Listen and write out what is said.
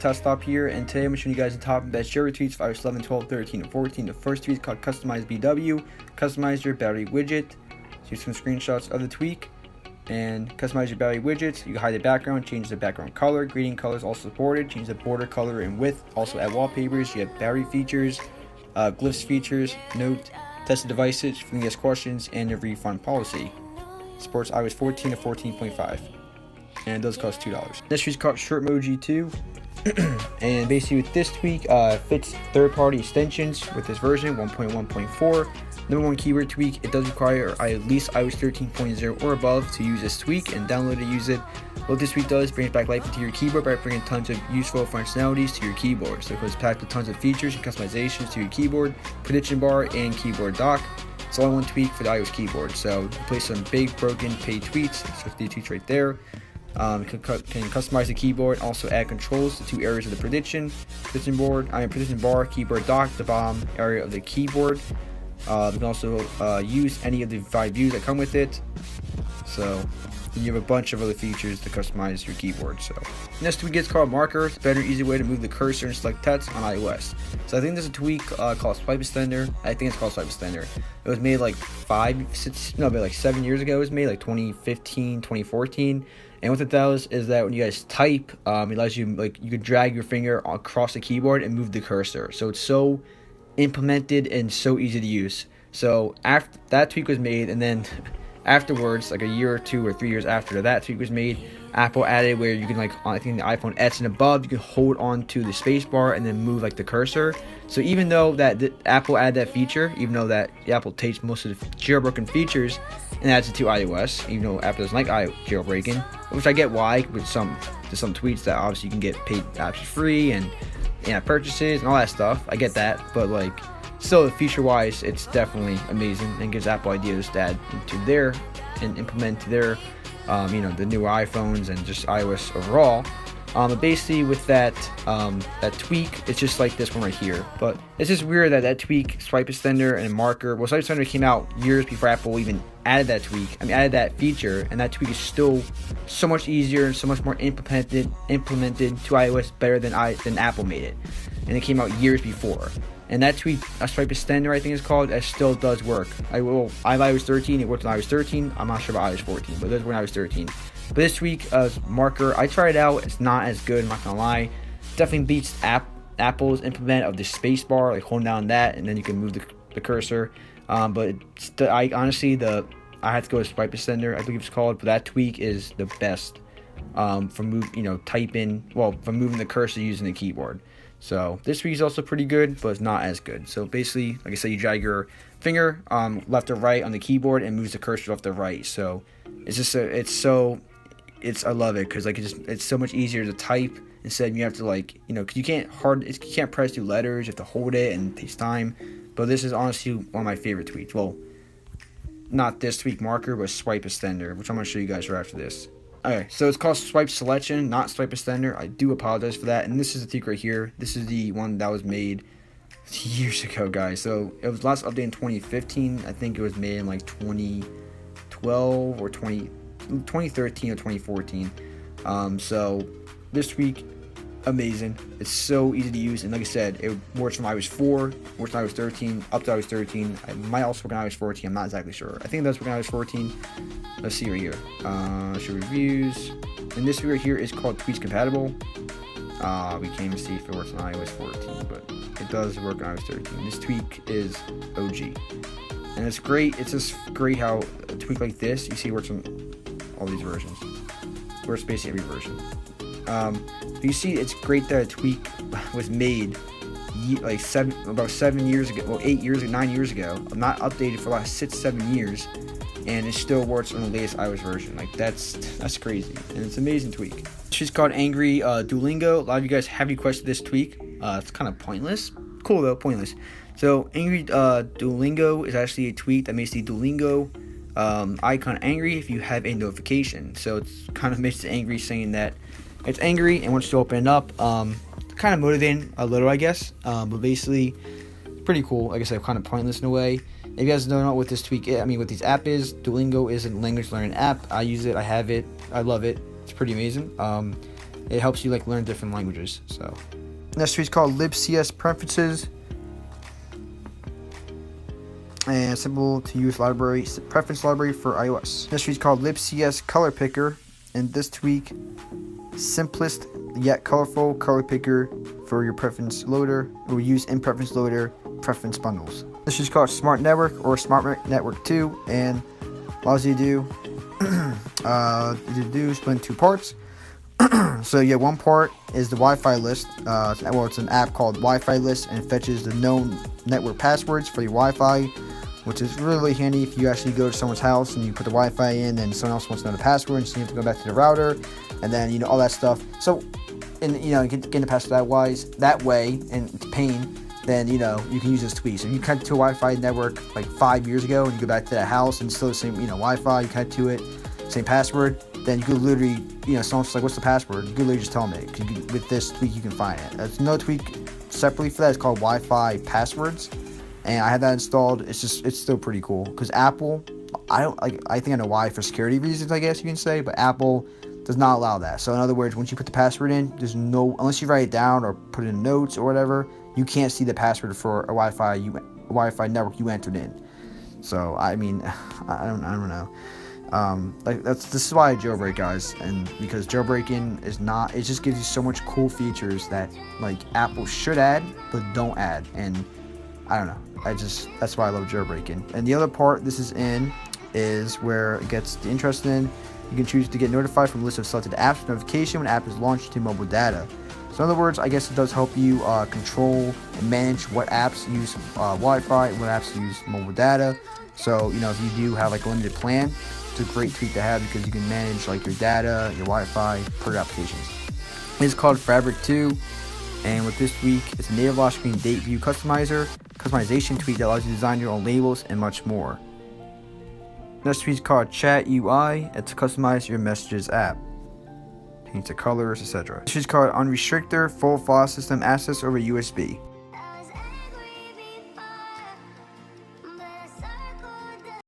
Test Stop here, and today I'm showing you guys the top best jailbreak tweets for iOS 11, 12, 13, and 14. The first tweet is called Customize BW. Customize your battery widget. So here's some screenshots of the tweak. And customize your battery widgets. You can hide the background, change the background color. Gradient colors also supported. Change the border color and width. Also add wallpapers. You have battery features, glyphs features, note, tested devices, frequently asked questions, and a refund policy. Supports iOS 14 to 14.5. And it does cost $2. This tweet's called Short Emoji 2. And basically with this tweak, fits third-party extensions with this version 1.1.4. Number one keyword tweak, it does require at least iOS 13.0 or above to use this tweak and download to use it. What this tweak does brings back life into your keyboard by bringing tons of useful functionalities to your keyboard. So it goes packed with tons of features and customizations to your keyboard, prediction bar, and keyboard dock. It's all in one tweak for the iOS keyboard. So replace some big broken paid tweets, so the tweets right there. Can customize the keyboard, also add controls to two areas of the prediction bar, keyboard dock, the bottom area of the keyboard. You can also use any of the 5 views that come with it. So you have a bunch of other features to customize your keyboard. So next tweak is called Marker. It's a better, easy way to move the cursor and select text on iOS. So I think there's a tweak called Swipe Extender. I think it's called Swipe Extender. It was made like 7 years ago. It was made like 2015, 2014. And what it does is that when you guys type, it allows you, like, you can drag your finger across the keyboard and move the cursor. So it's so implemented and so easy to use. So after that tweak was made, and then afterwards, like a year or 2 or 3 years after that tweak was made, Apple added where you can, like, I think the iPhone X and above, you can hold on to the space bar and then move like the cursor. So even though that Apple added that feature, even though that Apple takes most of the jailbroken features and adds it to iOS, even though Apple doesn't like jailbreaking, which I get why, with some tweets that obviously you can get paid apps for free and purchases and all that stuff. I get that, but like, still feature wise, it's definitely amazing and gives Apple ideas to add into their and implement to their the newer iPhones and just iOS overall. But basically with that tweak, it's just like this one right here. But it's just weird that tweak, Swipe Extender and Marker, well, Swipe Extender came out years before Apple even added that tweak. Added that feature, and that tweak is still so much easier and so much more implemented to iOS better than Apple made it. And it came out years before. And that tweak, a Swipe Extender, I think it's called, it still does work. I have iOS 13, it works on iOS 13. I'm not sure about iOS 14, but it does work on iOS 13. But this tweak, Marker, I tried it out. It's not as good, I'm not gonna lie. Definitely beats Apple's implement of the space bar, like holding down that, and then you can move the cursor. But I honestly, I had to go with Swipe Extender, I believe it's called. But that tweak is the best for moving the cursor using the keyboard. So this tweak is also pretty good, but it's not as good. So basically, like I said, you drag your finger left or right on the keyboard and moves the cursor left or right. So it's just I love it because, like, it's so much easier to type instead of you have to, like, because you can't press 2 letters, you have to hold it and it takes time. But this is honestly one of my favorite tweaks. Well, not this tweak Marker, but Swipe Extender, which I'm going to show you guys right after this. Okay, so it's called Swipe Selection, not Swipe Extender. I do apologize for that. And this is the tweak right here. This is the one that was made years ago, guys. So it was last updated in 2015. I think it was made in like 2012 or 2013 or 2014. So this tweak, amazing. It's so easy to use, and like I said, it works from iOS 4, works on iOS 13, up to iOS 13. It might also work on iOS 14. I'm not exactly sure. I think it does work on iOS 14. Let's see right here. Show reviews, and this right here is called Tweets Compatible. We can't even see if it works on iOS 14, but it does work on iOS 13. This tweak is OG, and it's great. It's just great how a tweak like this, you see, works on all these versions. It works basically every version. You see, it's great that a tweak was made about 7 years ago, well, 8 years, 9 years ago. Not updated for the last 6-7 years, and it still works on the latest iOS version. Like, that's crazy, and it's an amazing tweak. She's called Angry Duolingo. A lot of you guys have requested this tweak. It's kind of pointless. Cool though, pointless. So Angry Duolingo is actually a tweak that makes the Duolingo icon angry if you have a notification. So it's kind of makes it angry, saying that it's angry and wants to open it up. Kind of motivating a little, I guess. But basically, pretty cool. Like I said, kind of pointless in a way. If you guys don't know what this tweak is, what this app is, Duolingo is a language learning app. I use it. I have it. I love it. It's pretty amazing. it helps you like learn different languages. So next tweet is called libcs preferences, and simple to use library preference library for iOS. This tweet is called libcs color picker, and this tweak simplest yet colorful color picker for your preference loader. It will use in preference loader preference bundles. This is called Smart Network or Smart Network 2, and allows you to do split in 2 parts. So yeah, one part is the Wi-Fi list. It's an app called Wi-Fi List, and it fetches the known network passwords for your Wi-Fi, which is really handy if you actually go to someone's house and you put the Wi-Fi in, and someone else wants to know the password, and so you have to go back to the router, and then all that stuff. So, and getting the password that way, and it's pain. Then you can use this tweak. So if you connect to a Wi-Fi network like 5 years ago, and you go back to that house and it's still the same Wi-Fi, you connect to it, same password. Then you could literally, someone's like, what's the password? You could literally just tell them it. With this tweak, you can find it. There's another tweak separately for that. It's called Wi-Fi passwords, and I had that installed. It's still pretty cool because Apple, I think I know why, for security reasons, I guess you can say, but Apple does not allow that. So in other words, once you put the password in, unless you write it down or put it in notes or whatever, you can't see the password for a Wi-Fi network you entered in. So I mean, I don't know. This is why I jailbreak, guys, and because jailbreaking it just gives you so much cool features that like Apple should add but don't add, and I don't know. That's why I love jailbreaking. And the other part this is where it gets interesting. You can choose to get notified from a list of selected apps notification when an app is launched to mobile data. So in other words, I guess it does help you control and manage what apps use Wi-Fi and what apps use mobile data. So if you do have like a limited plan, it's a great tweak to have because you can manage like your data, your Wi-Fi per applications. It's called Fabric 2, and with this tweak, it's a native lock screen date view customization tweak that allows you to design your own labels and much more. Next tweak is called Chat UI. It's to customize your messages app, change the colors, etc. This is called Unrestricted Full File System Access over USB.